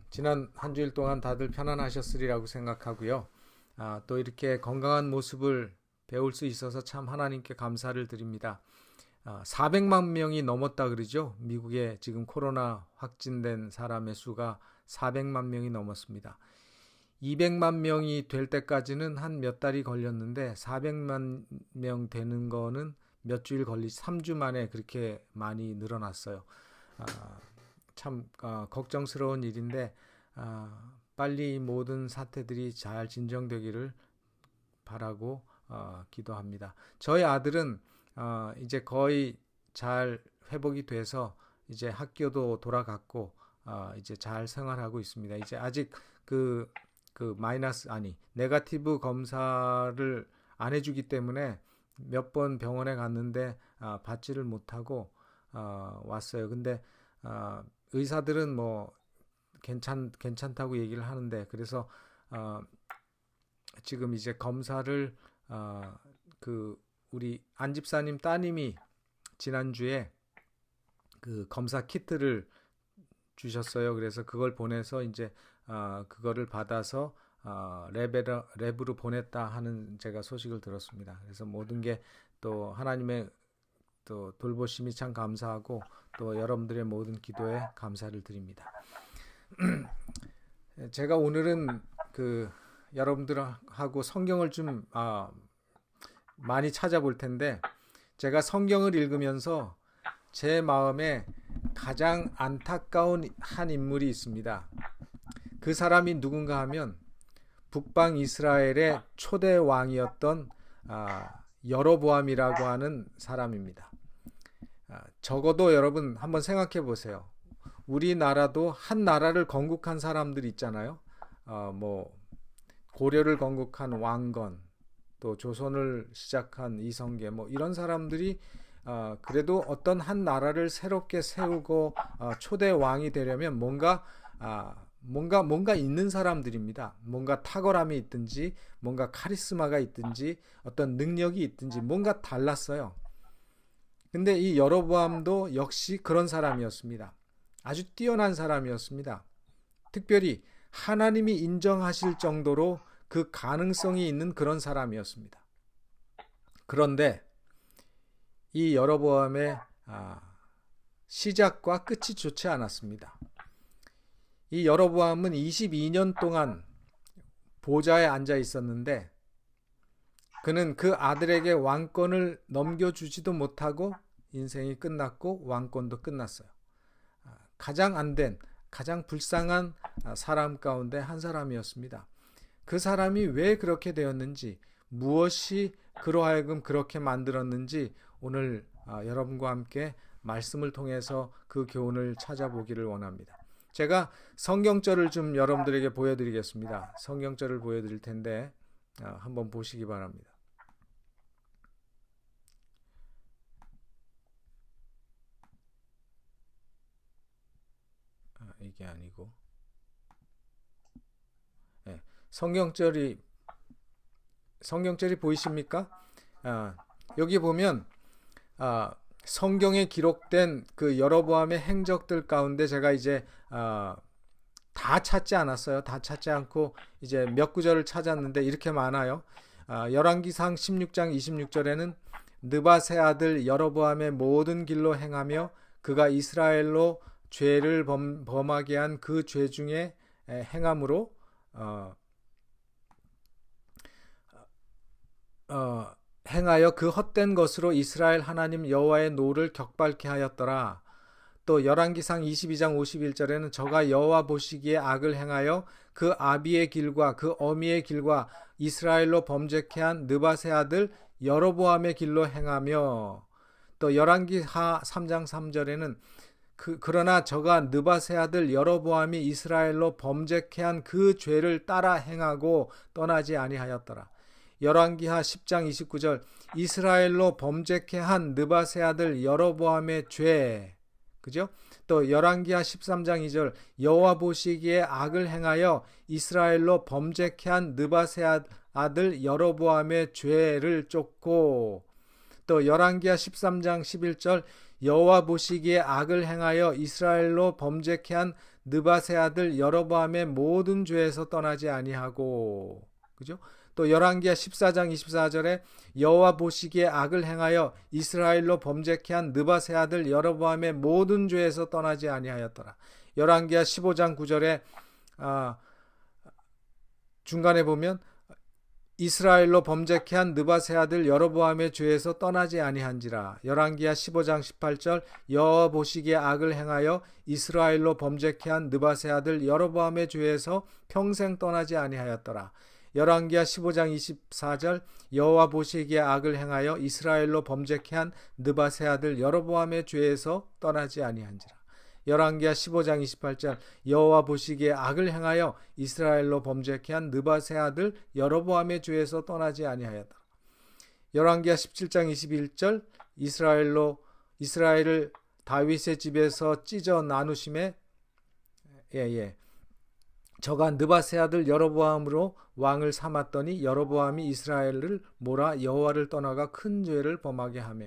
지난 한 주일 동안 다들 편안하셨으리라고 생각하고요. 또 이렇게 건강한 모습을 배울 수 있어서 참 하나님께 감사를 드립니다. 400만 명이 넘었다 그러죠. 미국에 지금 코로나 확진된 사람의 수가 400만 명이 넘었습니다. 200만 명이 될 때까지는 한 몇 달이 걸렸는데 400만 명 되는 거는 몇 주일 3주 만에 그렇게 많이 늘어났어요. 아, 참 걱정스러운 일인데 빨리 모든 사태들이 잘 진정되기를 바라고 기도합니다. 저희 아들은 이제 거의 잘 회복이 돼서 이제 학교도 돌아갔고 이제 잘 생활하고 있습니다. 이제 아직 그 마이너스 아니 네거티브 검사를 안 해주기 때문에 몇 번 병원에 갔는데 받지를 못하고 왔어요. 근데 의사들은 뭐 괜찮다고 얘기를 하는데 그래서 지금 이제 검사를 그 우리 안 집사님 따님이 지난주에 그 검사 키트를 주셨어요. 그래서 그걸 보내서 이제 그거를 받아서 랩으로 보냈다 하는 제가 소식을 들었습니다. 그래서 모든 게 또 하나님의 또 돌보심이 참 감사하고 또 여러분들의 모든 기도에 감사를 드립니다. 제가 오늘은 그 여러분들하고 성경을 좀 많이 찾아볼 텐데 제가 성경을 읽으면서 제 마음에 가장 안타까운 한 인물이 있습니다. 그 사람이 누군가 하면 북방 이스라엘의 초대 왕이었던 여로보암이라고 하는 사람입니다. 적어도 여러분 한번 생각해 보세요. 우리나라도 한 나라를 건국한 사람들 있잖아요. 뭐 고려를 건국한 왕건, 또 조선을 시작한 이성계, 뭐 이런 사람들이 그래도 어떤 한 나라를 새롭게 세우고 초대 왕이 되려면 뭔가 있는 사람들입니다. 뭔가 탁월함이 있든지, 뭔가 카리스마가 있든지, 어떤 능력이 있든지, 뭔가 달랐어요. 근데 이 여로보암도 역시 그런 사람이었습니다. 아주 뛰어난 사람이었습니다. 특별히 하나님이 인정하실 정도로 그 가능성이 있는 그런 사람이었습니다. 그런데 이 여로보암의 시작과 끝이 좋지 않았습니다. 이 여로보암은 22년 동안 보좌에 앉아 있었는데 그는 그 아들에게 왕권을 넘겨주지도 못하고 인생이 끝났고 왕권도 끝났어요. 가장 안된, 가장 불쌍한 사람 가운데 한 사람이었습니다. 그 사람이 왜 그렇게 되었는지, 무엇이 그로 하여금 그렇게 만들었는지 오늘 여러분과 함께 말씀을 통해서 그 교훈을 찾아보기를 원합니다. 제가 성경절을 좀 여러분들에게 보여드리겠습니다. 성경절을 보여드릴 텐데 한번 보시기 바랍니다. 이게 아니고 네, 성경절이 보이십니까? 여기 보면 성경에 기록된 그 여로보암의 행적들 가운데 제가 이제 다 찾지 않았어요. 다 찾지 않고 이제 몇 구절을 찾았는데 이렇게 많아요. 열왕기상 16장 26절에는 느밧의 아들 여로보암의 모든 길로 행하며 그가 이스라엘로 죄를 범하게 한 그 죄 중에 행함으로 행하여 그 헛된 것으로 이스라엘 하나님 여호와의 노를 격발케 하였더라. 또 열왕기상 22장 51절에는 저가 여호와 보시기에 악을 행하여 그 아비의 길과 그 어미의 길과 이스라엘로 범죄케 한 느밧의 아들 여로보암의 길로 행하며 또 열왕기하 3장 3절에는 그러나 저가 느밧의 아들 여로보암이 이스라엘로 범죄케 한 그 죄를 따라 행하고 떠나지 아니하였더라. 열왕기하 10장 29절 이스라엘로 범죄케 한 느밧의 아들 여로보암의 죄. 그죠? 또 열왕기하 13장 2절 여호와 보시기에 악을 행하여 이스라엘로 범죄케 한 느밧의 아들 여로보암의 죄를 쫓고 또 열왕기하 13장 11절 여호와 보시기에 악을 행하여 이스라엘로 범죄케 한 느밧의 아들 여로보암의 모든 죄에서 떠나지 아니하고, 그죠? 또 열왕기하 14장 24절에 여호와 보시기에 악을 행하여 이스라엘로 범죄케 한 느밧의 아들 여로보암의 모든 죄에서 떠나지 아니하였더라. 열왕기하 15장 9절에 중간에 보면 이스라엘로 범죄케 한 느밧의 아들 여로보암의 죄에서 떠나지 아니한지라. 열왕기하 15장 18절 여호와 보시기에 악을 행하여 이스라엘로 범죄케 한 느밧의 아들 여로보암의 죄에서 평생 떠나지 아니하였더라. 열왕기하 15장 24절 여호와 보시기에 악을 행하여 이스라엘로 범죄케 한 느밧의 아들 여로보암의 죄에서 떠나지 아니한지라. 열왕기하 15장 28절 여호와 보시기에 악을 행하여 이스라엘로 범죄케 한 느밧의 아들 여로보암의 죄에서 떠나지 아니하였더라. 열왕기하 17장 21절 이스라엘을 다윗의 집에서 찢어 나누심에 저가 느밧의 아들 여로보암으로 왕을 삼았더니 여로보암이 이스라엘을 몰아 여호와를 떠나가 큰 죄를 범하게 하며.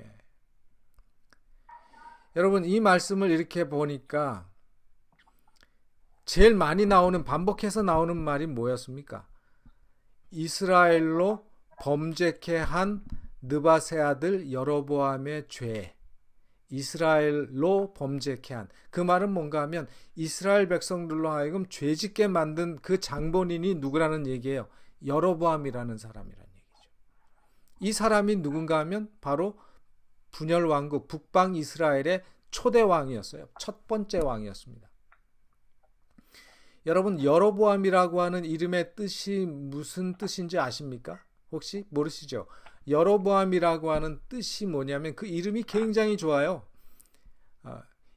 여러분, 이 말씀을 이렇게 보니까 제일 많이 나오는, 반복해서 나오는 말이 뭐였습니까? 이스라엘로 범죄케 한 느밧의 아들 여로보암의 죄. 이스라엘로 범죄케 한. 그 말은 뭔가 하면 이스라엘 백성들로 하여금 죄짓게 만든 그 장본인이 누구라는 얘기예요. 여로보암이라는 사람이라는 얘기죠. 이 사람이 누군가 하면 바로 분열 왕국 북방 이스라엘의 초대 왕이었어요. 첫 번째 왕이었습니다. 여러분, 여로보암이라고 하는 이름의 뜻이 무슨 뜻인지 아십니까? 혹시 모르시죠? 여로보암이라고 하는 뜻이 뭐냐면 그 이름이 굉장히 좋아요.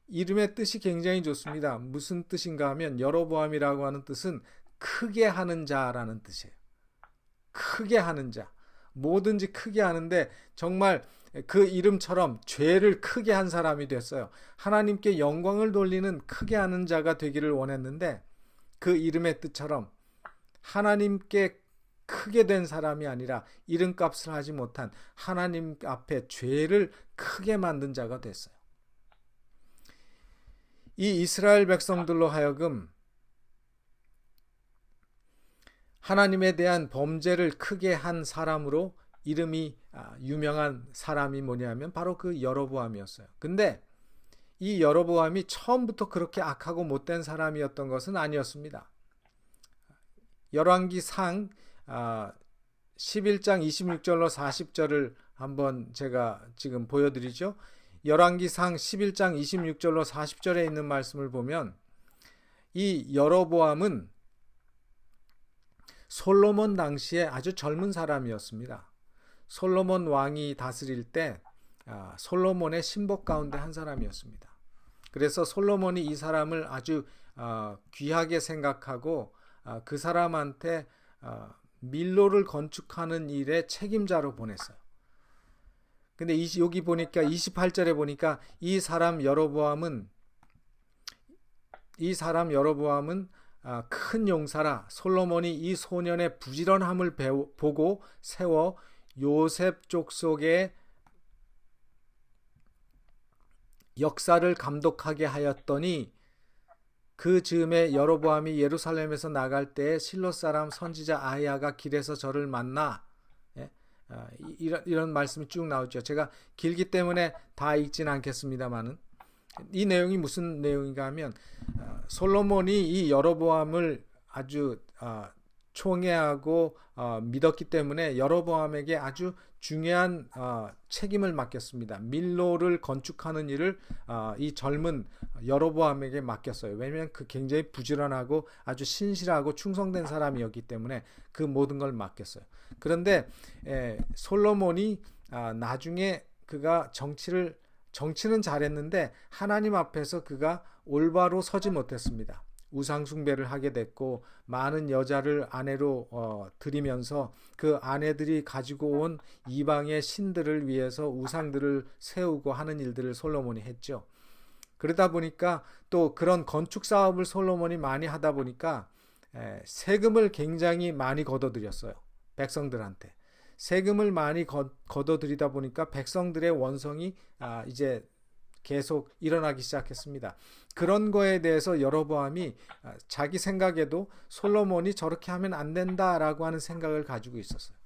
이름의 뜻이 굉장히 좋습니다. 무슨 뜻인가 하면 여로보암이라고 하는 뜻은 크게 하는 자라는 뜻이에요. 크게 하는 자. 뭐든지 크게 하는데 정말 그 이름처럼 죄를 크게 한 사람이 됐어요. 하나님께 영광을 돌리는 크게 하는 자가 되기를 원했는데 그 이름의 뜻처럼 하나님께 크게 된 사람이 아니라 이름값을 하지 못한 하나님 앞에 죄를 크게 만든 자가 됐어요. 이 이스라엘 백성들로 하여금 하나님에 대한 범죄를 크게 한 사람으로 이름이 유명한 사람이 뭐냐면 바로 그 여로보암이었어요. 근데 이 여로보암이 처음부터 그렇게 악하고 못된 사람이었던 것은 아니었습니다. 열왕기상 11장 26절로 40절을 한번 제가 지금 보여드리죠. 열왕기상 11장 26절로 40절에 있는 말씀을 보면 이 여로보암은 솔로몬 당시에 아주 젊은 사람이었습니다. 솔로몬 왕이 다스릴 때 솔로몬의 신복 가운데 한 사람이었습니다. 그래서 솔로몬이 이 사람을 아주 귀하게 생각하고 그 사람한테 밀로를 건축하는 일에 책임자로 보냈어요. 근데 여기 보니까 28절에 보니까 이 사람 여로보암은 큰 용사라. 솔로몬이 이 소년의 부지런함을 보고 세워 요셉 족속의 역사를 감독하게 하였더니 그 즈음에 여로보암이 예루살렘에서 나갈 때에 실로 사람 선지자 아히야가 길에서 저를 만나. 이런 말씀이 쭉 나오죠. 제가 길기 때문에 다 읽진 않겠습니다만은 이 내용이 무슨 내용인가 하면 솔로몬이 이 여로보암을 아주 총애하고 믿었기 때문에 여로보암에게 아주 중요한 책임을 맡겼습니다. 밀로를 건축하는 일을 이 젊은 여로보암에게 맡겼어요. 왜냐하면 그 굉장히 부지런하고 아주 신실하고 충성된 사람이었기 때문에 그 모든 걸 맡겼어요. 그런데 솔로몬이 나중에 그가 정치는 잘했는데 하나님 앞에서 그가 올바로 서지 못했습니다. 우상숭배를 하게 됐고 많은 여자를 아내로 들이면서 그 아내들이 가지고 온 이방의 신들을 위해서 우상들을 세우고 하는 일들을 솔로몬이 했죠. 그러다 보니까 또 그런 건축 사업을 솔로몬이 많이 하다 보니까 세금을 굉장히 많이 걷어들였어요. 백성들한테. 세금을 많이 걷어들이다 보니까 백성들의 원성이 이제 계속 일어나기 시작했습니다. 그런 거에 대해서 여로보암이 자기 생각에도 솔로몬이 저렇게 하면 안 된다라고 하는 생각을 가지고 있었어요.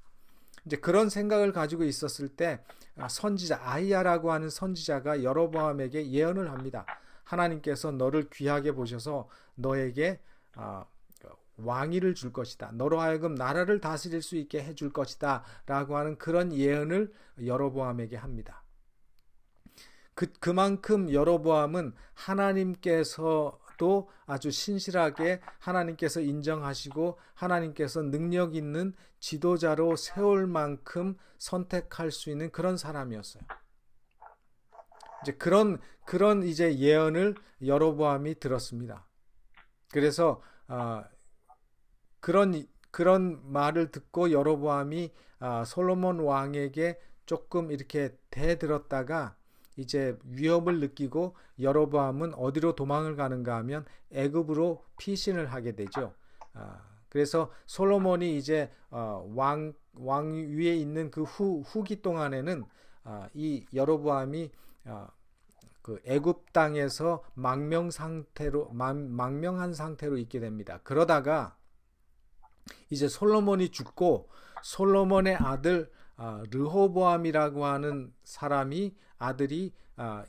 이제 그런 생각을 가지고 있었을 때 선지자 아히야라고 하는 선지자가 여로보암에게 예언을 합니다. 하나님께서 너를 귀하게 보셔서 너에게 왕위를 줄 것이다. 너로 하여금 나라를 다스릴 수 있게 해줄 것이다. 라고 하는 그런 예언을 여로보암에게 합니다. 그만큼 여로보암은 하나님께서도 아주 신실하게 하나님께서 인정하시고 하나님께서 능력 있는 지도자로 세울 만큼 선택할 수 있는 그런 사람이었어요. 이제 그런 이제 예언을 여로보암이 들었습니다. 그래서 그런 말을 듣고 여로보암이 솔로몬 왕에게 조금 이렇게 대들었다가 이제 위협을 느끼고 여로보암은 어디로 도망을 가는가 하면 애굽으로 피신을 하게 되죠. 그래서 솔로몬이 이제 왕 위에 있는 그 후기 동안에는 이 여로보암이 그 애굽 땅에서 망명한 상태로 있게 됩니다. 그러다가 이제 솔로몬이 죽고 솔로몬의 아들 르호보암이라고 하는 사람이 아들이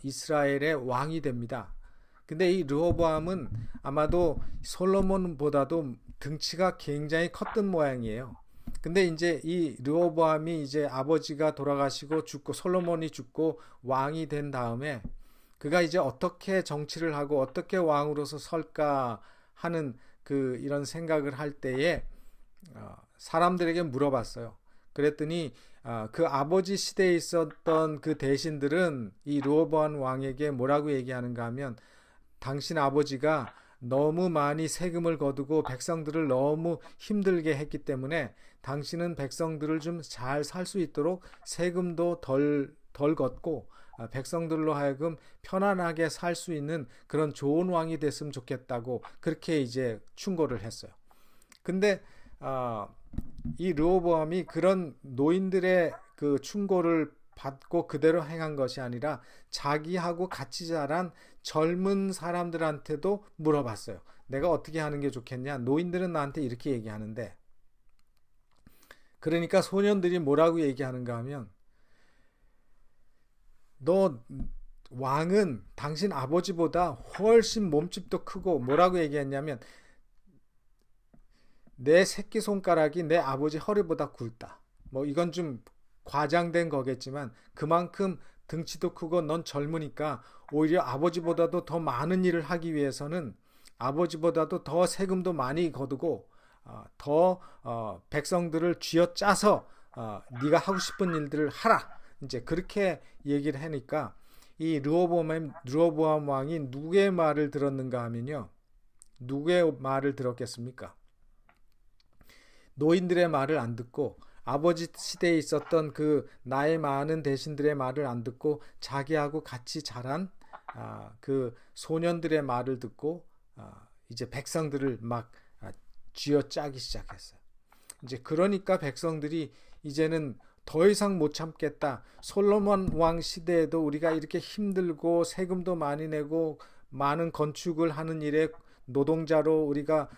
이스라엘의 왕이 됩니다. 근데 이 르호보암은 아마도 솔로몬보다도 등치가 굉장히 컸던 모양이에요. 근데 이제 이 르호보암이 이제 아버지가 돌아가시고 죽고 솔로몬이 죽고 왕이 된 다음에 그가 이제 어떻게 정치를 하고 어떻게 왕으로서 설까 하는 이런 생각을 할 때에 사람들에게 물어봤어요. 그랬더니 그 아버지 시대에 있었던 그 대신들은 이 르호보암 왕에게 뭐라고 얘기하는가 하면 당신 아버지가 너무 많이 세금을 거두고 백성들을 너무 힘들게 했기 때문에 당신은 백성들을 좀 잘 살 수 있도록 세금도 덜 걷고 백성들로 하여금 편안하게 살 수 있는 그런 좋은 왕이 됐으면 좋겠다고 그렇게 이제 충고를 했어요. 근데 이 르호보암이 그런 노인들의 그 충고를 받고 그대로 행한 것이 아니라 자기하고 같이 자란 젊은 사람들한테도 물어봤어요. 내가 어떻게 하는 게 좋겠냐? 노인들은 나한테 이렇게 얘기하는데, 그러니까 소년들이 뭐라고 얘기하는가 하면, 너 왕은 당신 아버지보다 훨씬 몸집도 크고 뭐라고 얘기했냐면 내 새끼손가락이 내 아버지 허리보다 굵다. 뭐 이건 좀 과장된 거겠지만 그만큼 등치도 크고 넌 젊으니까 오히려 아버지보다도 더 많은 일을 하기 위해서는 아버지보다도 더 세금도 많이 거두고 더 백성들을 쥐어짜서 네가 하고 싶은 일들을 하라. 이제 그렇게 얘기를 하니까 이 르호보암 왕이 누구의 말을 들었는가 하면요. 누구의 말을 들었겠습니까? 노인들의 말을 안 듣고 아버지 시대에 있었던 그 나이 많은 대신들의 말을 안 듣고 자기하고 같이 자란 그 소년들의 말을 듣고 이제 백성들을 막 쥐어짜기 시작했어요. 이제 그러니까 백성들이 이제는 더 이상 못 참겠다. 솔로몬 왕 시대에도 우리가 이렇게 힘들고 세금도 많이 내고 많은 건축을 하는 일에 노동자로 우리가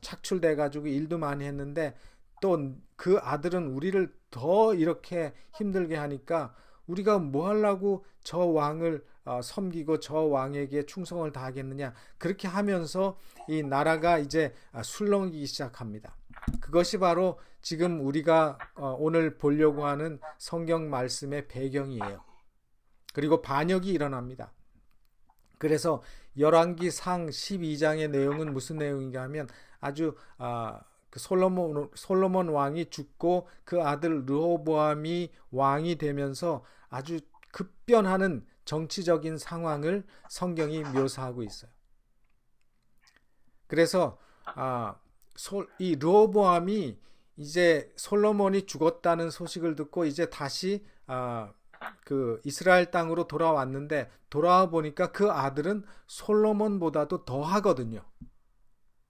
착출돼 가지고 일도 많이 했는데 또 그 아들은 우리를 더 이렇게 힘들게 하니까 우리가 뭐 하려고 저 왕을 섬기고 저 왕에게 충성을 다하겠느냐. 그렇게 하면서 이 나라가 이제 술렁이기 시작합니다. 그것이 바로 지금 우리가 오늘 보려고 하는 성경 말씀의 배경이에요. 그리고 반역이 일어납니다. 그래서 열왕기상 12장의 내용은 무슨 내용인가 하면 아주 그 솔로몬 왕이 죽고 그 아들 르호보암이 왕이 되면서 아주 급변하는 정치적인 상황을 성경이 묘사하고 있어요. 그래서 이 르호보암이 이제 솔로몬이 죽었다는 소식을 듣고 이제 다시 그 이스라엘 땅으로 돌아왔는데 돌아와 보니까 그 아들은 솔로몬보다도 더 하거든요.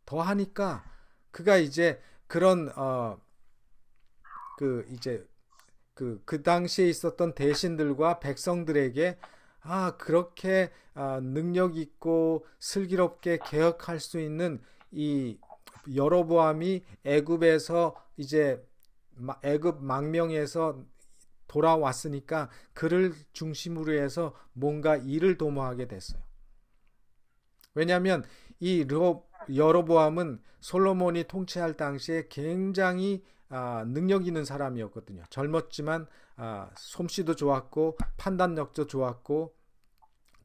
더 하니까 그가 이제 그런 그 이제 그 당시에 있었던 대신들과 백성들에게 그렇게 능력 있고 슬기롭게 개혁할 수 있는 이 여로보암이 애굽에서 이제 애굽 망명에서 돌아왔으니까 그를 중심으로 해서 뭔가 일을 도모하게 됐어요. 왜냐하면 이 여로보암은 솔로몬이 통치할 당시에 굉장히 능력 있는 사람이었거든요. 젊었지만 솜씨도 좋았고 판단력도 좋았고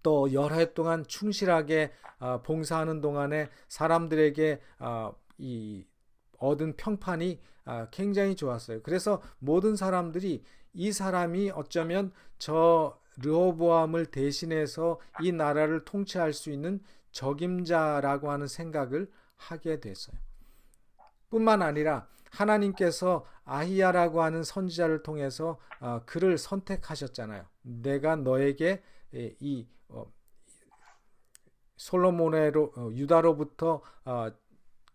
또 여러 해 동안 충실하게 봉사하는 동안에 사람들에게 이 얻은 평판이 굉장히 좋았어요. 그래서 모든 사람들이 이 사람이 어쩌면 저 르호보암을 대신해서 이 나라를 통치할 수 있는 적임자라고 하는 생각을 하게 됐어요. 뿐만 아니라 하나님께서 아히야라고 하는 선지자를 통해서 그를 선택하셨잖아요. 내가 너에게 이 솔로몬으로 유다로부터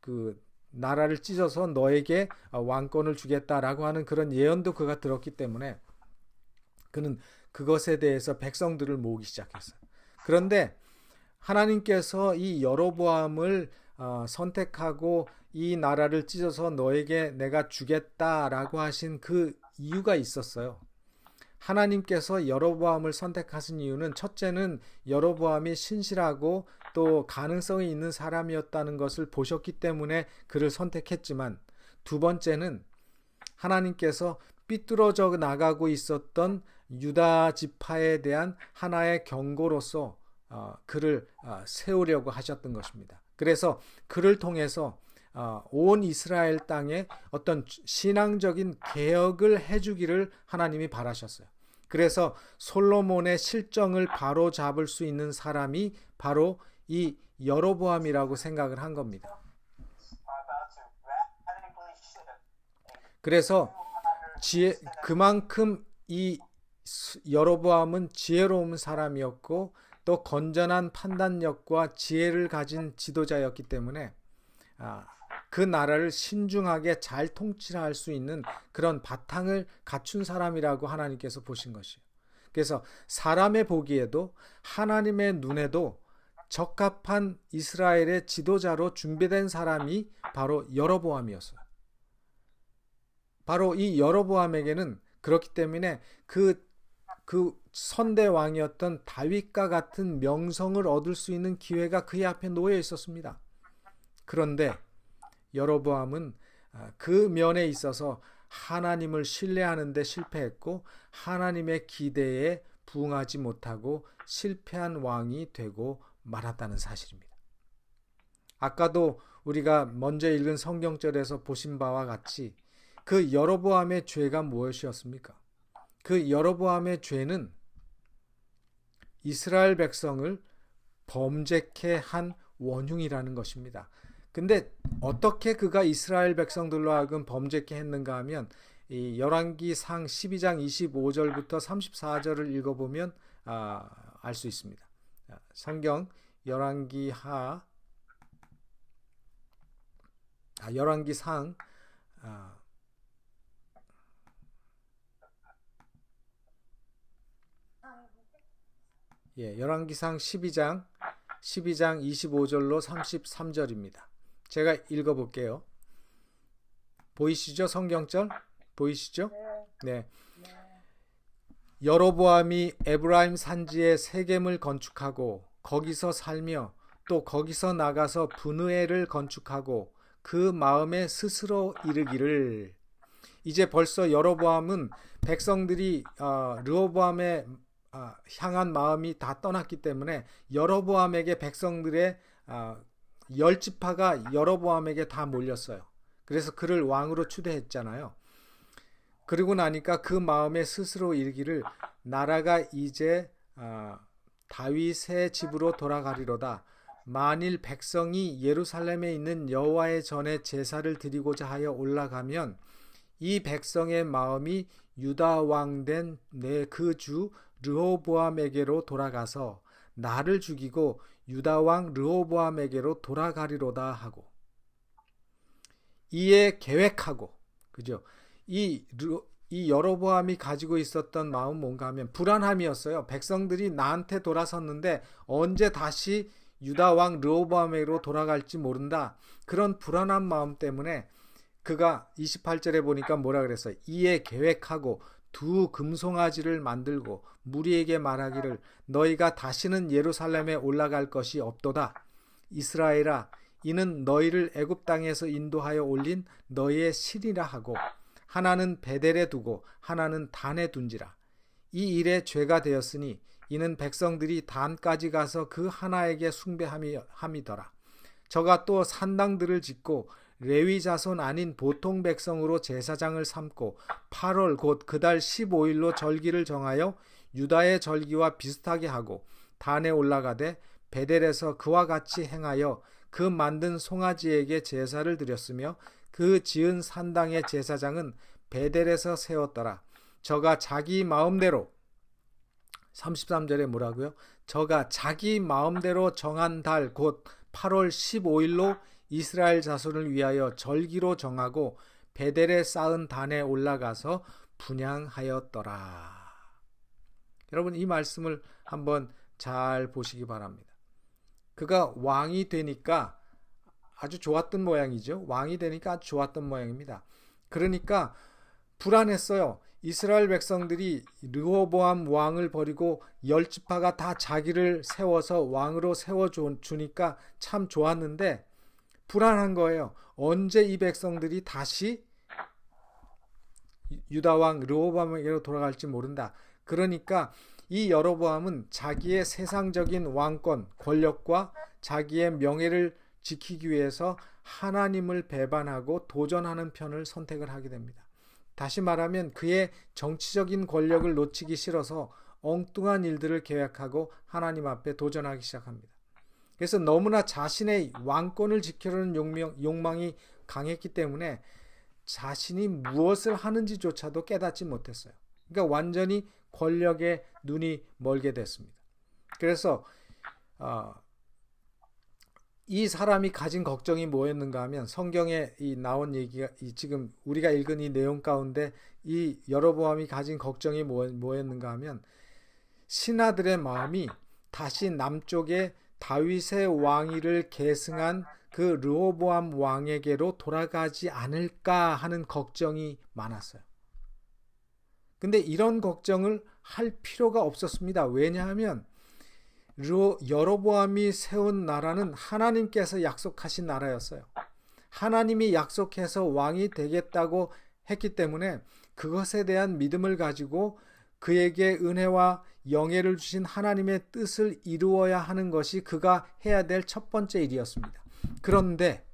그 나라를 찢어서 너에게 왕권을 주겠다라고 하는 그런 예언도 그가 들었기 때문에 그는 그것에 대해서 백성들을 모으기 시작했어요. 그런데 하나님께서 이 여로보암을 선택하고 이 나라를 찢어서 너에게 내가 주겠다라고 하신 그 이유가 있었어요. 하나님께서 여로보암을 선택하신 이유는 첫째는 여로보암이 신실하고 또 가능성이 있는 사람이었다는 것을 보셨기 때문에 그를 선택했지만 두 번째는 하나님께서 삐뚤어져 나가고 있었던 유다 지파에 대한 하나의 경고로서 그를 세우려고 하셨던 것입니다. 그래서 그를 통해서 온 이스라엘 땅에 어떤 신앙적인 개혁을 해주기를 하나님이 바라셨어요. 그래서 솔로몬의 실정을 바로 잡을 수 있는 사람이 바로 이 여로보암이라고 생각을 한 겁니다. 그래서 그만큼 이 여로보암은 지혜로운 사람이었고 또 건전한 판단력과 지혜를 가진 지도자였기 때문에 그 나라를 신중하게 잘 통치할 수 있는 그런 바탕을 갖춘 사람이라고 하나님께서 보신 것이에요. 그래서 사람의 보기에도 하나님의 눈에도 적합한 이스라엘의 지도자로 준비된 사람이 바로 여로보암이었어요. 바로 이 여로보암에게는 그렇기 때문에 그 선대 왕이었던 다윗과 같은 명성을 얻을 수 있는 기회가 그의 앞에 놓여 있었습니다. 그런데 여로보암은 그 면에 있어서 하나님을 신뢰하는 데 실패했고 하나님의 기대에 부응하지 못하고 실패한 왕이 되고 말았다는 사실입니다. 아까도 우리가 먼저 읽은 성경절에서 보신 바와 같이 그 여로보암의 죄가 무엇이었습니까? 그 여로보암의 죄는 이스라엘 백성을 범죄케 한 원흉이라는 것입니다. 근데 어떻게 그가 이스라엘 백성들로 하여금 범죄케 했는가 하면 이 열왕기상 12장 25절부터 34절을 읽어보면 알 수 있습니다. 성경 열왕기상 12장 25절로 33절입니다. 제가 읽어볼게요. 보이시죠? 성경절? 보이시죠? 네. 여로보암이 에브라임 산지에 세겜을 건축하고 거기서 살며 또 거기서 나가서 분우엘을 건축하고 그 마음에 스스로 이르기를. 이제 벌써 여로보암은 백성들이 르호보암에 향한 마음이 다 떠났기 때문에 여로보암에게 백성들의 10지파가 여로보암에게 다 몰렸어요. 그래서 그를 왕으로 추대했잖아요. 그리고 나니까 그 마음에 스스로 이르기를 나라가 이제 다윗의 집으로 돌아가리로다. 만일 백성이 예루살렘에 있는 여호와의 전에 제사를 드리고자 하여 올라가면 이 백성의 마음이 유다 왕 된 내 그 주 르호보암에게로 돌아가서 나를 죽이고 유다 왕 르호보암에게로 돌아가리로다 하고 이에 계획하고 그죠? 이 이 여로보암이 가지고 있었던 마음은 뭔가 하면 불안함이었어요. 백성들이 나한테 돌아섰는데 언제 다시 유다 왕 르호보암에게로 돌아갈지 모른다. 그런 불안한 마음 때문에 그가 28절에 보니까 뭐라 그랬어요? 이에 계획하고 두 금송아지를 만들고 무리에게 말하기를 너희가 다시는 예루살렘에 올라갈 것이 없도다. 이스라엘아, 이는 너희를 애굽 땅에서 인도하여 올린 너희의 실이라 하고 하나는 베델에 두고 하나는 단에 둔지라. 이 일에 죄가 되었으니 이는 백성들이 단까지 가서 그 하나에게 숭배함이더라. 저가 또 산당들을 짓고 레위 자손 아닌 보통 백성으로 제사장을 삼고 8월 곧 그달 15일로 절기를 정하여 유다의 절기와 비슷하게 하고 단에 올라가되 베델에서 그와 같이 행하여 그 만든 송아지에게 제사를 드렸으며 그 지은 산당의 제사장은 베델에서 세웠더라. 저가 자기 마음대로 33절에 뭐라고요? 저가 자기 마음대로 정한 달 곧 8월 15일로 이스라엘 자손을 위하여 절기로 정하고 베델에 쌓은 단에 올라가서 분향하였더라. 여러분 이 말씀을 한번 잘 보시기 바랍니다. 그가 왕이 되니까 아주 좋았던 모양이죠. 왕이 되니까 아주 좋았던 모양입니다. 그러니까 불안했어요. 이스라엘 백성들이 르호보암 왕을 버리고 10지파가 다 자기를 세워서 왕으로 세워주니까 참 좋았는데 불안한 거예요. 언제 이 백성들이 다시 유다 왕 르호보암에게로 돌아갈지 모른다. 그러니까 이 여로보암은 자기의 세상적인 왕권, 권력과 자기의 명예를 지키기 위해서 하나님을 배반하고 도전하는 편을 선택을 하게 됩니다. 다시 말하면 그의 정치적인 권력을 놓치기 싫어서 엉뚱한 일들을 계획하고 하나님 앞에 도전하기 시작합니다. 그래서 너무나 자신의 왕권을 지키려는 욕망이 강했기 때문에 자신이 무엇을 하는지조차도 깨닫지 못했어요. 그러니까 완전히 권력에 눈이 멀게 됐습니다. 그래서 이 사람이 가진 걱정이 뭐였는가 하면 성경에 나온 얘기가 지금 우리가 읽은 이 내용 가운데 이 여로보암이 가진 걱정이 뭐였는가 하면 신하들의 마음이 다시 남쪽에 다윗의 왕위를 계승한 그 르호보암 왕에게로 돌아가지 않을까 하는 걱정이 많았어요. 근데 이런 걱정을 할 필요가 없었습니다. 왜냐하면 여로보암이 세운 나라는 하나님께서 약속하신 나라였어요. 하나님이 약속해서 왕이 되겠다고 했기 때문에 그것에 대한 믿음을 가지고 그에게 은혜와 영예를 주신 하나님의 뜻을 이루어야 하는 것이 그가 해야 될 첫 번째 일이었습니다. 그런데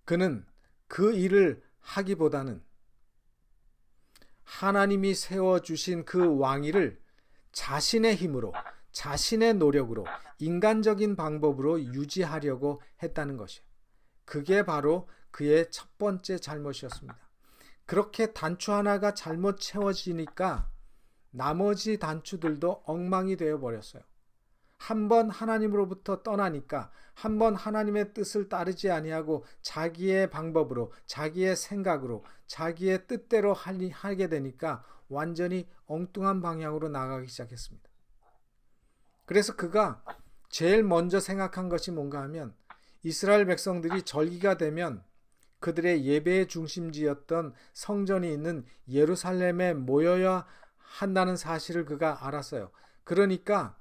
그는 그 일을 하기보다는 하나님이 세워주신 그 왕위를 자신의 힘으로, 자신의 노력으로, 인간적인 방법으로 유지하려고 했다는 것이에요. 그게 바로 그의 첫 번째 잘못이었습니다. 그렇게 단추 하나가 잘못 채워지니까 나머지 단추들도 엉망이 되어버렸어요. 한번 하나님으로부터 떠나니까 한번 하나님의 뜻을 따르지 아니하고 자기의 방법으로 자기의 생각으로 자기의 뜻대로 하게 되니까 완전히 엉뚱한 방향으로 나가기 시작했습니다. 그래서 그가 제일 먼저 생각한 것이 뭔가 하면 이스라엘 백성들이 절기가 되면 그들의 예배의 중심지였던 성전이 있는 예루살렘에 모여야 한다는 사실을 그가 알았어요. 그러니까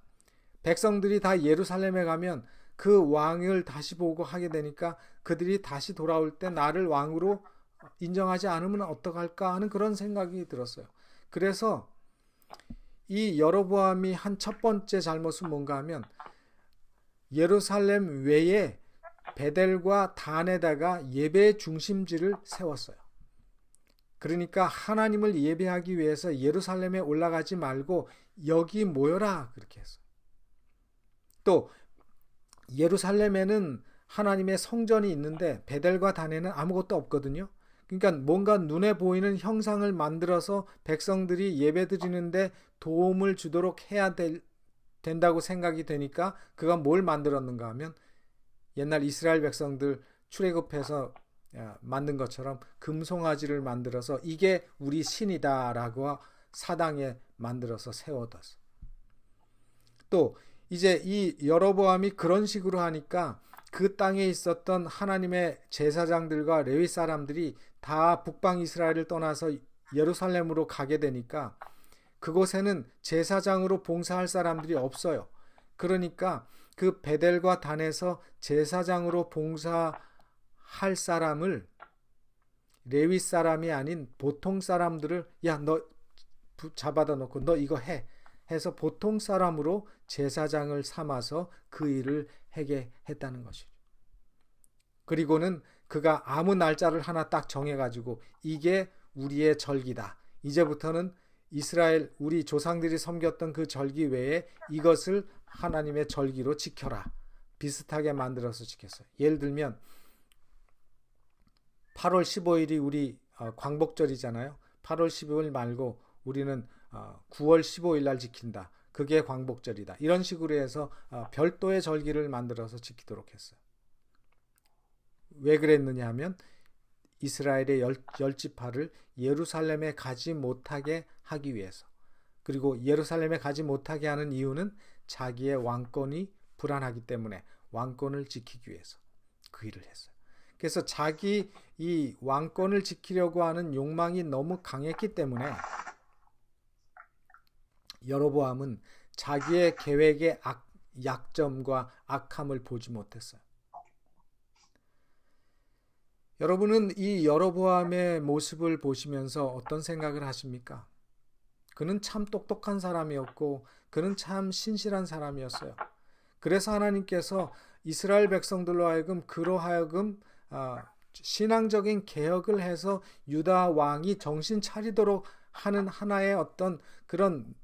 백성들이 다 예루살렘에 가면 그 왕을 다시 보고 하게 되니까 그들이 다시 돌아올 때 나를 왕으로 인정하지 않으면 어떡할까 하는 그런 생각이 들었어요. 그래서 이 여로보암이 한 첫 번째 잘못은 뭔가 하면 예루살렘 외에 베델과 단에다가 예배의 중심지를 세웠어요. 그러니까 하나님을 예배하기 위해서 예루살렘에 올라가지 말고 여기 모여라 그렇게 했어요. 또 예루살렘에는 하나님의 성전이 있는데 베델과 단에는 아무것도 없거든요. 그러니까 뭔가 눈에 보이는 형상을 만들어서 백성들이 예배드리는데 도움을 주도록 해야 된다고 생각이 되니까 그가 뭘 만들었는가 하면 옛날 이스라엘 백성들 출애굽해서 만든 것처럼 금송아지를 만들어서 이게 우리 신이다라고 사당에 만들어서 세워뒀어. 또 이제 이 여로보암이 그런 식으로 하니까 그 땅에 있었던 하나님의 제사장들과 레위 사람들이 다 북방 이스라엘을 떠나서 예루살렘으로 가게 되니까 그곳에는 제사장으로 봉사할 사람들이 없어요. 그러니까 그 베델과 단에서 제사장으로 봉사할 사람을 레위 사람이 아닌 보통 사람들을 야, 너 잡아다 놓고 너 이거 해 해서 보통 사람으로 제사장을 삼아서 그 일을 하게 했다는 것이죠. 그리고는 그가 아무 날짜를 하나 딱 정해가지고 이게 우리의 절기다. 이제부터는 이스라엘 우리 조상들이 섬겼던 그 절기 외에 이것을 하나님의 절기로 지켜라. 비슷하게 만들어서 지켰어요. 예를 들면 8월 15일이 우리 광복절이잖아요. 8월 15일 말고 우리는 9월 15일 날 지킨다. 그게 광복절이다. 이런 식으로 해서 별도의 절기를 만들어서 지키도록 했어요. 왜 그랬느냐 하면 이스라엘의 열 지파를 예루살렘에 가지 못하게 하기 위해서. 그리고 예루살렘에 가지 못하게 하는 이유는 자기의 왕권이 불안하기 때문에 왕권을 지키기 위해서 그 일을 했어요. 그래서 자기 이 왕권을 지키려고 하는 욕망이 너무 강했기 때문에 여로보암은 자기의 계획의 약점과 악함을 보지 못했어요. 여러분은 이 여로보암의 모습을 보시면서 어떤 생각을 하십니까? 그는 참 똑똑한 사람이었고 그는 참 신실한 사람이었어요. 그래서 하나님께서 이스라엘 백성들로 하여금 그로 하여금 신앙적인 개혁을 해서 유다 왕이 정신 차리도록 하는 하나의 어떤 그런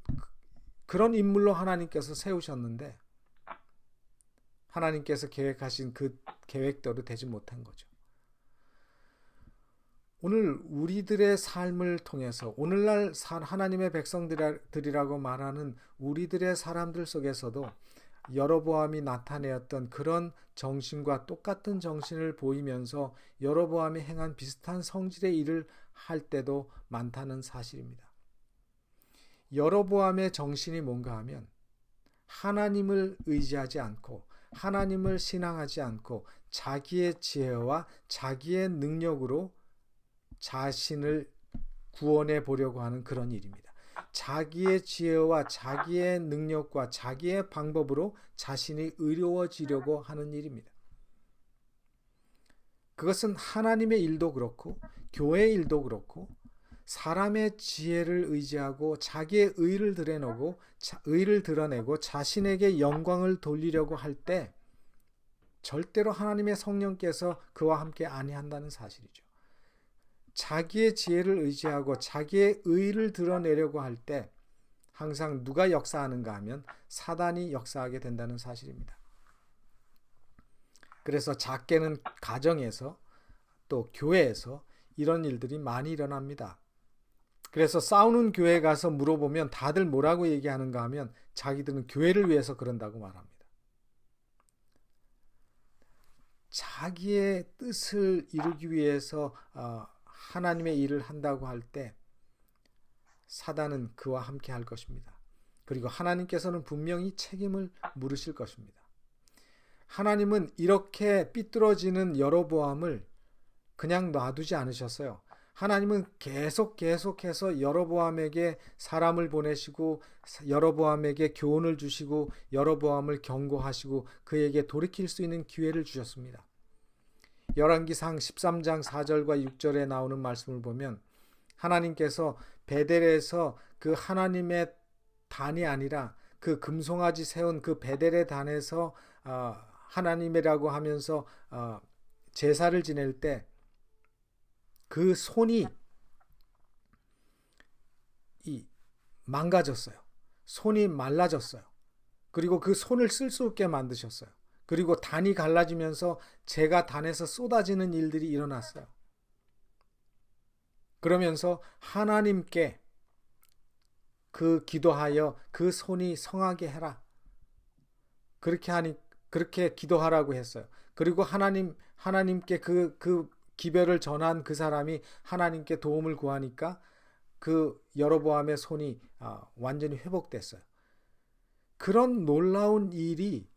인물로 하나님께서 세우셨는데 하나님께서 계획하신 그 계획대로 되지 못한 거죠. 오늘 우리들의 삶을 통해서 오늘날 하나님의 백성들이라고 말하는 우리들의 사람들 속에서도 여로보암이 나타내었던 그런 정신과 똑같은 정신을 보이면서 여로보암이 행한 비슷한 성질의 일을 할 때도 많다는 사실입니다. 여로보암의 정신이 뭔가 하면 하나님을 의지하지 않고 하나님을 신앙하지 않고 자기의 지혜와 자기의 능력으로 자신을 구원해 보려고 하는 그런 일입니다. 자기의 지혜와 자기의 능력과 자기의 방법으로 자신이 의로워지려고 하는 일입니다. 그것은 하나님의 일도 그렇고 교회의 일도 그렇고 사람의 지혜를 의지하고 자기의 의를 드러내고 자신에게 영광을 돌리려고 할 때 절대로 하나님의 성령께서 그와 함께 아니한다는 사실이죠. 자기의 지혜를 의지하고 자기의 의를 드러내려고 할 때 항상 누가 역사하는가 하면 사단이 역사하게 된다는 사실입니다. 그래서 작게는 가정에서 또 교회에서 이런 일들이 많이 일어납니다. 그래서 싸우는 교회에 가서 물어보면 다들 뭐라고 얘기하는가 하면 자기들은 교회를 위해서 그런다고 말합니다. 자기의 뜻을 이루기 위해서 하나님의 일을 한다고 할 때 사단은 그와 함께 할 것입니다. 그리고 하나님께서는 분명히 책임을 물으실 것입니다. 하나님은 이렇게 삐뚤어지는 여로보암을 그냥 놔두지 않으셨어요. 하나님은 계속해서 여로보암에게 사람을 보내시고 여로보암에게 교훈을 주시고 여로보암을 경고하시고 그에게 돌이킬 수 있는 기회를 주셨습니다. 열왕기상 13장 4절과 6절에 나오는 말씀을 보면 하나님께서 베델에서 그 하나님의 단이 아니라 그 금송아지 세운 그 베델의 단에서 하나님이라고 하면서 제사를 지낼 때 그 손이 망가졌어요. 손이 말라졌어요. 그리고 그 손을 쓸 수 없게 만드셨어요. 그리고 단이 갈라지면서 재가 단에서 쏟아지는 일들이 일어났어요. 그러면서 하나님께 그 기도하여 그 손이 성하게 해라. 그렇게 기도하라고 했어요. 그리고 하나님께 그 기별을 전한 그 사람이 하나님께 도움을 구하니까 그 여로보암의 손이 완전히 회복됐어요. 그런 놀라운 일이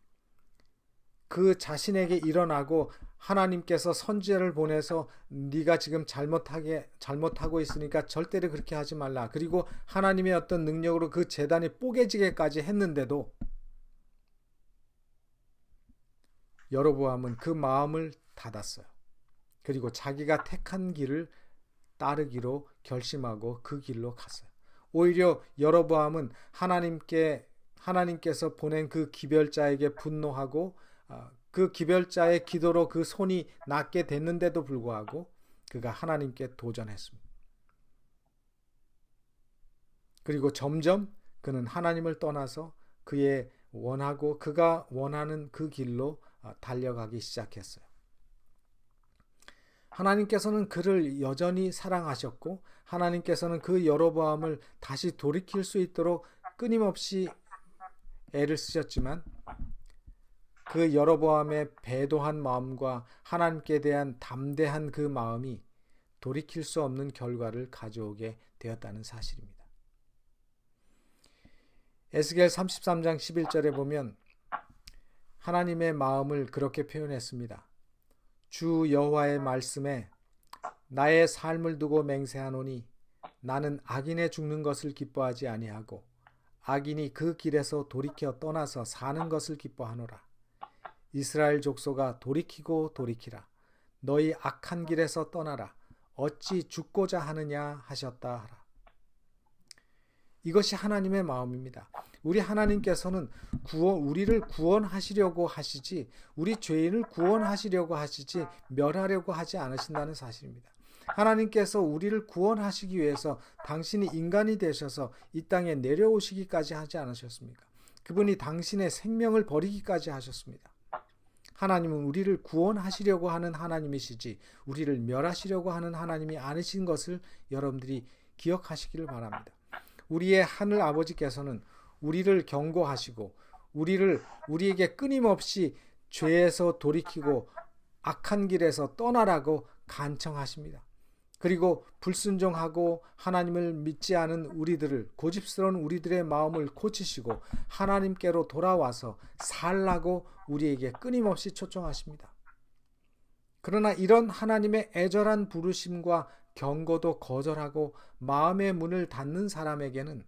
그 자신에게 일어나고 하나님께서 선지자를 보내서 네가 지금 잘못하고 있으니까 절대로 그렇게 하지 말라. 그리고 하나님의 어떤 능력으로 그 제단이 뽀개지게까지 했는데도 여로보암은 그 마음을 닫았어요. 그리고 자기가 택한 길을 따르기로 결심하고 그 길로 갔어요. 오히려 여로보암은 하나님께서 보낸 그 기별자에게 분노하고 그 기별자의 기도로 그 손이 낫게 됐는데도 불구하고 그가 하나님께 도전했습니다. 그리고 점점 그는 하나님을 떠나서 그가 원하는 그 길로 달려가기 시작했어요. 하나님께서는 그를 여전히 사랑하셨고 하나님께서는 그 여로보암을 다시 돌이킬 수 있도록 끊임없이 애를 쓰셨지만 그 여로보암의 배도한 마음과 하나님께 대한 담대한 그 마음이 돌이킬 수 없는 결과를 가져오게 되었다는 사실입니다. 에스겔 33장 11절에 보면 하나님의 마음을 그렇게 표현했습니다. 주 여호와의 말씀에 나의 삶을 두고 맹세하노니 나는 악인의 죽는 것을 기뻐하지 아니하고 악인이 그 길에서 돌이켜 떠나서 사는 것을 기뻐하노라. 이스라엘 족속아 돌이키고 돌이키라. 너희 악한 길에서 떠나라. 어찌 죽고자 하느냐 하셨다 하라. 이것이 하나님의 마음입니다. 우리 하나님께서는 우리를 구원하시려고 하시지 우리 죄인을 구원하시려고 하시지 멸하려고 하지 않으신다는 사실입니다. 하나님께서 우리를 구원하시기 위해서 당신이 인간이 되셔서 이 땅에 내려오시기까지 하지 않으셨습니까? 그분이 당신의 생명을 버리기까지 하셨습니다. 하나님은 우리를 구원하시려고 하는 하나님이시지 우리를 멸하시려고 하는 하나님이 아니신 것을 여러분들이 기억하시기를 바랍니다. 우리의 하늘 아버지께서는 우리를 경고하시고 우리에게 끊임없이 죄에서 돌이키고 악한 길에서 떠나라고 간청하십니다. 그리고 불순종하고 하나님을 믿지 않은 고집스러운 우리들의 마음을 고치시고 하나님께로 돌아와서 살라고 우리에게 끊임없이 초청하십니다. 그러나 이런 하나님의 애절한 부르심과 경고도 거절하고 마음의 문을 닫는 사람에게는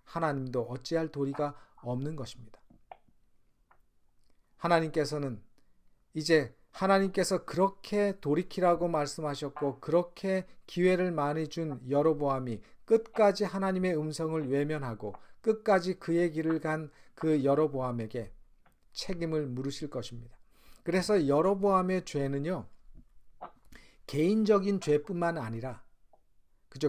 하나님도 어찌할 도리가 없는 것입니다. 하나님께서 그렇게 돌이키라고 말씀하셨고 그렇게 기회를 많이 준 여로보암이 끝까지 하나님의 음성을 외면하고 끝까지 그의 길을 간 그 여로보암에게 책임을 물으실 것입니다. 그래서 여로보암의 죄는요, 개인적인 죄뿐만 아니라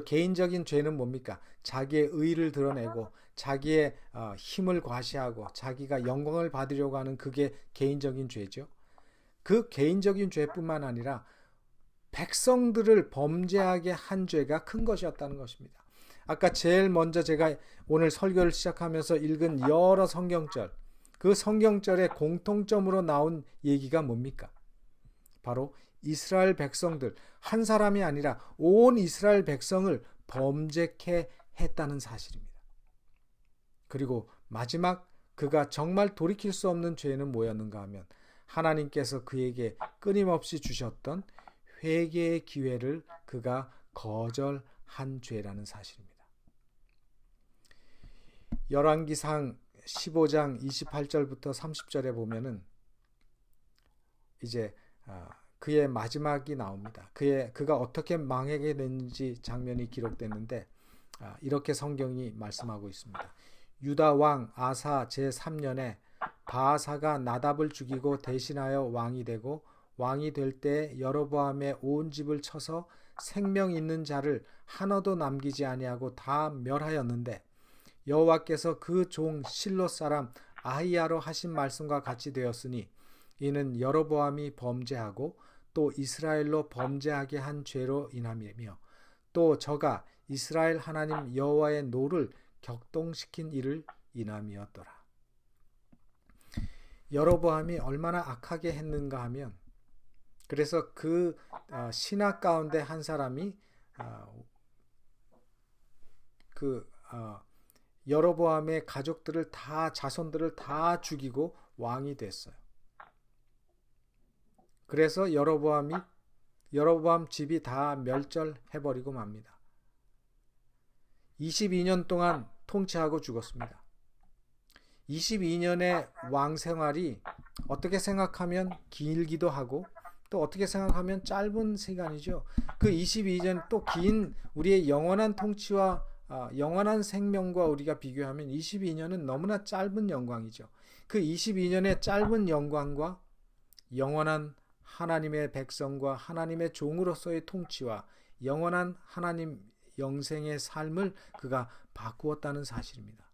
개인적인 죄는 뭡니까? 자기의 의를 드러내고 자기의 힘을 과시하고 자기가 영광을 받으려고 하는 그게 개인적인 죄죠. 그 개인적인 죄뿐만 아니라 백성들을 범죄하게 한 죄가 큰 것이었다는 것입니다. 아까 제일 먼저 제가 오늘 설교를 시작하면서 읽은 여러 성경절, 그 성경절의 공통점으로 나온 얘기가 뭡니까? 바로 이스라엘 백성들, 한 사람이 아니라 온 이스라엘 백성을 범죄케 했다는 사실입니다. 그리고 마지막 그가 정말 돌이킬 수 없는 죄는 뭐였는가 하면 하나님께서 그에게 끊임없이 주셨던 회개의 기회를 그가 거절한 죄라는 사실입니다. 열왕기상 15장 28절부터 30절에 보면은 이제 그의 마지막이 나옵니다. 그가 어떻게 망하게 됐는지 장면이 기록됐는데 이렇게 성경이 말씀하고 있습니다. 유다 왕 아사 제3년에 바아사가 나답을 죽이고 대신하여 왕이 되고 왕이 될 때 여로보암의 온 집을 쳐서 생명 있는 자를 하나도 남기지 아니하고 다 멸하였는데 여호와께서 그 종 실로 사람 아히야로 하신 말씀과 같이 되었으니 이는 여로보암이 범죄하고 또 이스라엘로 범죄하게 한 죄로 인함이며 또 저가 이스라엘 하나님 여호와의 노를 격동시킨 일을 인함이었더라. 여로보암이 얼마나 악하게 했는가 하면 그래서 그 신하 가운데 한 사람이 그 여로보암의 가족들을 다 자손들을 다 죽이고 왕이 됐어요. 그래서 여로보암 집이 다 멸절해버리고 맙니다. 22년 동안 통치하고 죽었습니다. 22년의 왕 생활이 어떻게 생각하면 길기도 하고 또 어떻게 생각하면 짧은 시간이죠. 그 22년 또 긴 우리의 영원한 통치와 영원한 생명과 우리가 비교하면 22년은 너무나 짧은 영광이죠. 그 22년의 짧은 영광과 영원한 하나님의 백성과 하나님의 종으로서의 통치와 영원한 하나님 영생의 삶을 그가 바꾸었다는 사실입니다.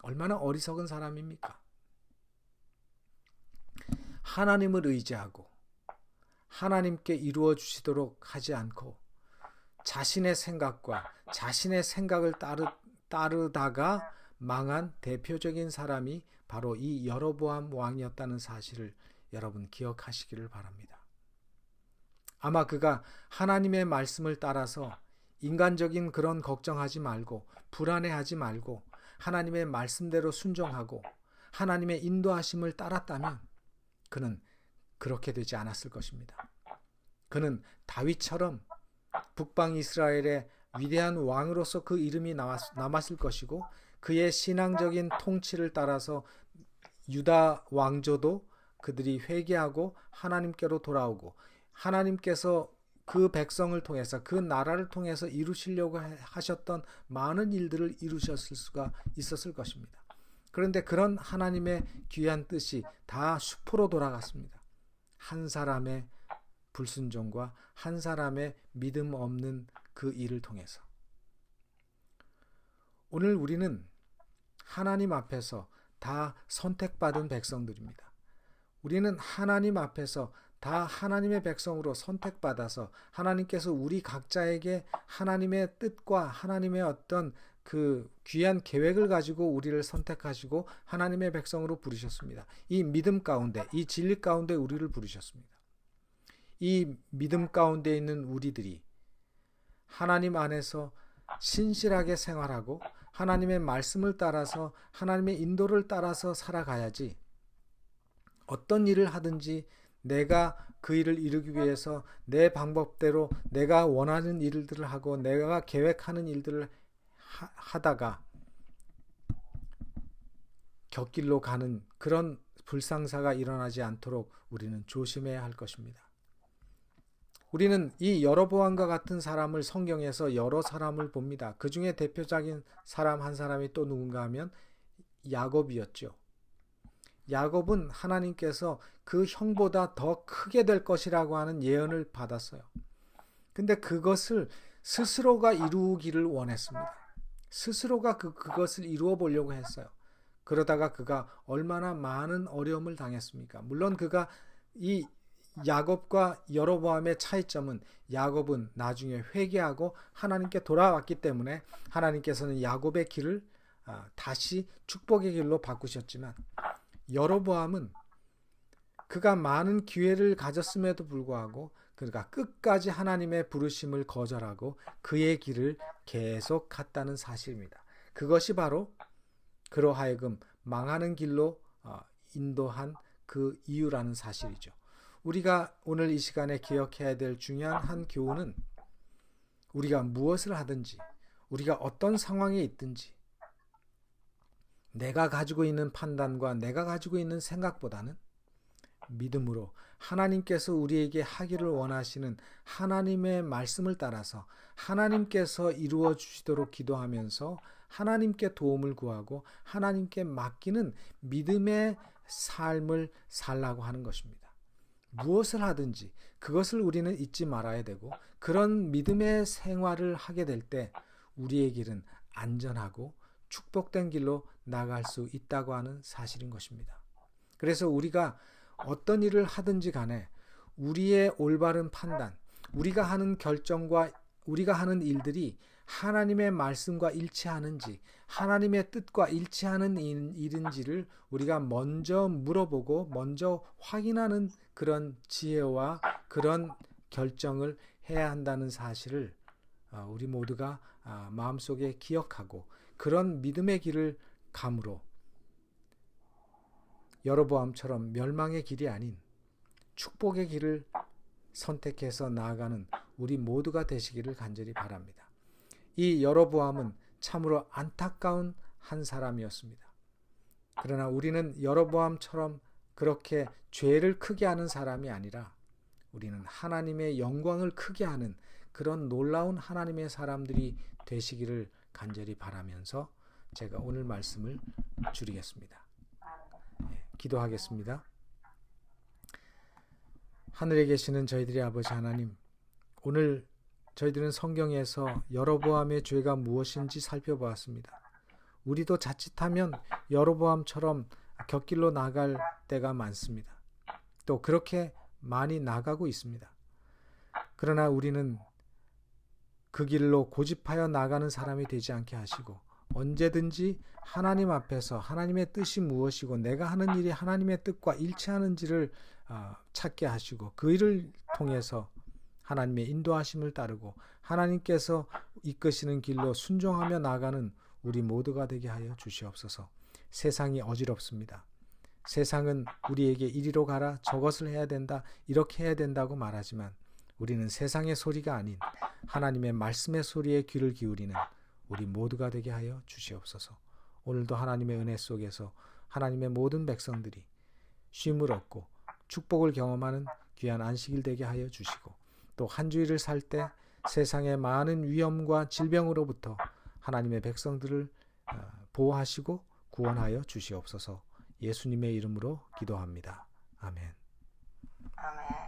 얼마나 어리석은 사람입니까? 하나님을 의지하고 하나님께 이루어 주시도록 하지 않고 자신의 생각과 자신의 생각을 따르다가 망한 대표적인 사람이 바로 이 여로보암 왕이었다는 사실을 여러분 기억하시기를 바랍니다. 아마 그가 하나님의 말씀을 따라서 인간적인 그런 걱정하지 말고 불안해하지 말고 하나님의 말씀대로 순종하고 하나님의 인도하심을 따랐다면 그는 그렇게 되지 않았을 것입니다. 그는 다윗처럼 북방 이스라엘의 위대한 왕으로서 그 이름이 남았을 것이고 그의 신앙적인 통치를 따라서 유다 왕조도 그들이 회개하고 하나님께로 돌아오고 하나님께서 그 백성을 통해서 그 나라를 통해서 이루시려고 하셨던 많은 일들을 이루셨을 수가 있었을 것입니다. 그런데 그런 하나님의 귀한 뜻이 다 수포로 돌아갔습니다. 한 사람의 불순종과 한 사람의 믿음 없는 그 일을 통해서. 오늘 우리는 하나님 앞에서 다 선택받은 백성들입니다. 우리는 하나님 앞에서 다 하나님의 백성으로 선택받아서 하나님께서 우리 각자에게 하나님의 뜻과 하나님의 어떤 그 귀한 계획을 가지고 우리를 선택하시고 하나님의 백성으로 부르셨습니다. 이 믿음 가운데, 이 진리 가운데 우리를 부르셨습니다. 이 믿음 가운데 있는 우리들이 하나님 안에서 신실하게 생활하고 하나님의 말씀을 따라서 하나님의 인도를 따라서 살아가야지 어떤 일을 하든지 내가 그 일을 이루기 위해서 내 방법대로 내가 원하는 일들을 하고 내가 계획하는 일들을 하다가 곁길로 가는 그런 불상사가 일어나지 않도록 우리는 조심해야 할 것입니다. 우리는 이 여로보암과 같은 사람을 성경에서 여러 사람을 봅니다. 그 중에 대표적인 사람 한 사람이 또 누군가 하면 야곱이었죠. 야곱은 하나님께서 그 형보다 더 크게 될 것이라고 하는 예언을 받았어요. 근데 그것을 스스로가 이루기를 원했습니다. 스스로가 그것을 이루어 보려고 했어요. 그러다가 그가 얼마나 많은 어려움을 당했습니까? 물론 그가 이 야곱과 여로보암의 차이점은 야곱은 나중에 회개하고 하나님께 돌아왔기 때문에 하나님께서는 야곱의 길을 다시 축복의 길로 바꾸셨지만 여로보암은 그가 많은 기회를 가졌음에도 불구하고 그가 끝까지 하나님의 부르심을 거절하고 그의 길을 계속 갔다는 사실입니다. 그것이 바로 그로 하여금 망하는 길로 인도한 그 이유라는 사실이죠. 우리가 오늘 이 시간에 기억해야 될 중요한 한 교훈은 우리가 무엇을 하든지 우리가 어떤 상황에 있든지 내가 가지고 있는 판단과 내가 가지고 있는 생각보다는 믿음으로 하나님께서 우리에게 하기를 원하시는 하나님의 말씀을 따라서 하나님께서 이루어 주시도록 기도하면서 하나님께 도움을 구하고 하나님께 맡기는 믿음의 삶을 살라고 하는 것입니다. 무엇을 하든지 그것을 우리는 잊지 말아야 되고 그런 믿음의 생활을 하게 될 때 우리의 길은 안전하고 축복된 길로 나갈 수 있다고 하는 사실인 것입니다. 그래서 우리가 어떤 일을 하든지 간에 우리의 올바른 판단, 우리가 하는 결정과 우리가 하는 일들이 하나님의 말씀과 일치하는지, 하나님의 뜻과 일치하는 일인지를 우리가 먼저 물어보고 먼저 확인하는 그런 지혜와 그런 결정을 해야 한다는 사실을 우리 모두가 마음속에 기억하고 그런 믿음의 길을 감으로 여로보암처럼 멸망의 길이 아닌 축복의 길을 선택해서 나아가는 우리 모두가 되시기를 간절히 바랍니다. 이 여로보암은 참으로 안타까운 한 사람이었습니다. 그러나 우리는 여로보암처럼 그렇게 죄를 크게 하는 사람이 아니라 우리는 하나님의 영광을 크게 하는 그런 놀라운 하나님의 사람들이 되시기를 간절히 바라면서 제가 오늘 말씀을 줄이겠습니다. 기도하겠습니다. 하늘에 계시는 저희들의 아버지 하나님, 오늘 저희들은 성경에서 여로보암의 죄가 무엇인지 살펴보았습니다. 우리도 자칫하면 여로보암처럼 곁길로 나갈 때가 많습니다. 또 그렇게 많이 나가고 있습니다. 그러나 우리는 그 길로 고집하여 나가는 사람이 되지 않게 하시고 언제든지 하나님 앞에서 하나님의 뜻이 무엇이고 내가 하는 일이 하나님의 뜻과 일치하는지를 찾게 하시고 그 일을 통해서 하나님의 인도하심을 따르고 하나님께서 이끄시는 길로 순종하며 나가는 우리 모두가 되게 하여 주시옵소서. 세상이 어지럽습니다. 세상은 우리에게 이리로 가라, 저것을 해야 된다, 이렇게 해야 된다고 말하지만 우리는 세상의 소리가 아닌 하나님의 말씀의 소리에 귀를 기울이는 우리 모두가 되게 하여 주시옵소서. 오늘도 하나님의 은혜 속에서 하나님의 모든 백성들이 쉼을 얻고 축복을 경험하는 귀한 안식일 되게 하여 주시고 또 한 주일을 살 때 세상의 많은 위험과 질병으로부터 하나님의 백성들을 보호하시고 구원하여 주시옵소서. 예수님의 이름으로 기도합니다. 아멘. 아멘.